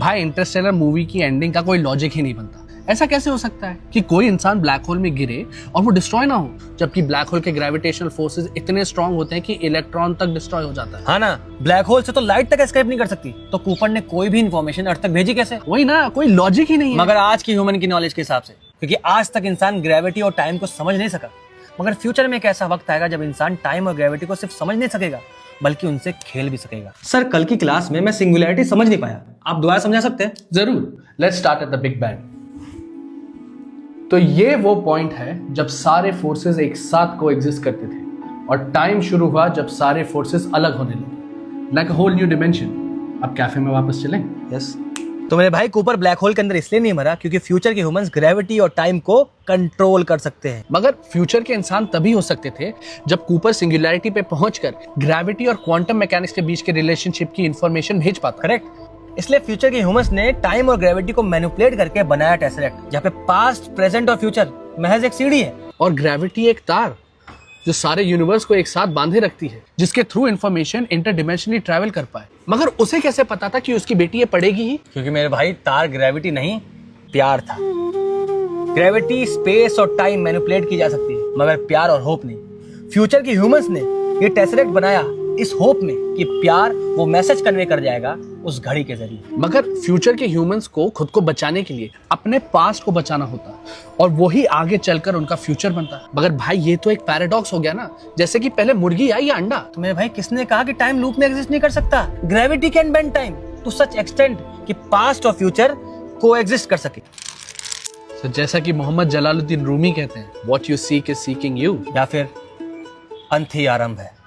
भाई Interstellar movie की ending का कोई लॉजिक ही नहीं बनता। ऐसा कैसे हो सकता है कि कोई इंसान ब्लैक होल में गिरे और वो डिस्ट्रॉय ना हो, जबकि ब्लैक होल के ग्रेविटेशनल फोर्सेस इतने स्ट्रांग होते हैं कि इलेक्ट्रॉन तक डिस्ट्रॉय हो जाता है। हाँ ना, ब्लैक होल से तो लाइट तक एस्केप नहीं कर सकती, तो कूपर ने कोई भी इंफॉर्मेशन अर्थ तक भेजी कैसे? वही ना, कोई लॉजिक ही नहीं है। मगर आज की ह्यूमन की नॉलेज के हिसाब से, क्योंकि आज तक इंसान ग्रेविटी और टाइम को समझ नहीं सका, मगर फ्यूचर में एक ऐसा वक्त आएगा जब इंसान टाइम और ग्रेविटी को सिर्फ समझ नहीं सकेगा बल्कि उनसे खेल भी सकेगा। सर, कल की क्लास में मैं सिंगुलैरिटी समझ नहीं पाया, आप दोबारा समझा सकते हैं? जरूर। Let's start at the big bang. तो ये वो पॉइंट है जब सारे फोर्सेस एक साथ को एग्जिस्ट करते थे और टाइम शुरू हुआ जब सारे फोर्सेस अलग होने लगे, like a whole new dimension. अब कैफे में वापस चलें? यस। तो मेरे भाई, कूपर ब्लैक होल के अंदर इसलिए नहीं मरा क्योंकि फ्यूचर के ह्यूमंस ग्रेविटी और टाइम को कंट्रोल कर सकते हैं। मगर फ्यूचर के इंसान तभी हो सकते थे जब कूपर सिंगुलैरिटी पे पहुंचकर ग्रेविटी और क्वांटम मैकेनिक्स के बीच के रिलेशनशिप की इंफॉर्मेशन भेज पाता। करेक्ट। इसलिए फ्यूचर के ह्यूमंस ने टाइम और ग्रेविटी को मैनिपुलेट करके बनाया टेसरेक्ट, जहाँ पे पास्ट, प्रेजेंट और फ्यूचर महज एक सीढ़ी है और ग्रेविटी एक तार जो सारे यूनिवर्स को एक साथ बांधे रखती है, जिसके थ्रू इंफॉर्मेशन इंटरडिमेंशनली ट्रैवल कर पाए। मगर उसे कैसे पता था कि उसकी बेटी ये पढ़ेगी ही? क्योंकि मेरे भाई, तार ग्रेविटी नहीं, प्यार था। ग्रेविटी, स्पेस और टाइम मैनिपुलेट की जा सकती है, मगर प्यार और होप नहीं। फ्यूचर के ह्यूमंस ने ये टेसरेक्ट बनाया इस होप में कि प्यार वो मैसेज कन्वे कर जाएगा उस घड़ी के जरिए। मगर फ्यूचर के ह्यूमंस को खुद को बचाने के लिए अपने पास्ट को बचाना होता और वही आगे चलकर उनका फ्यूचर बनता। मगर भाई, ये तो एक पैराडॉक्स हो गया ना, जैसे कि पहले मुर्गी आई या अंडा। तो मेरे भाई, किसने कहा कि टाइम लूप में एग्जिस्ट नहीं कर सकता? Gravity can bend time to such extent कि पास्ट और फ्यूचर को एग्जिस्ट कर सके। तो जैसा कि मोहम्मद जलालुद्दीन रूमी कहते हैं, what you seek is seeking you, या फिर अंत ही आरंभ है।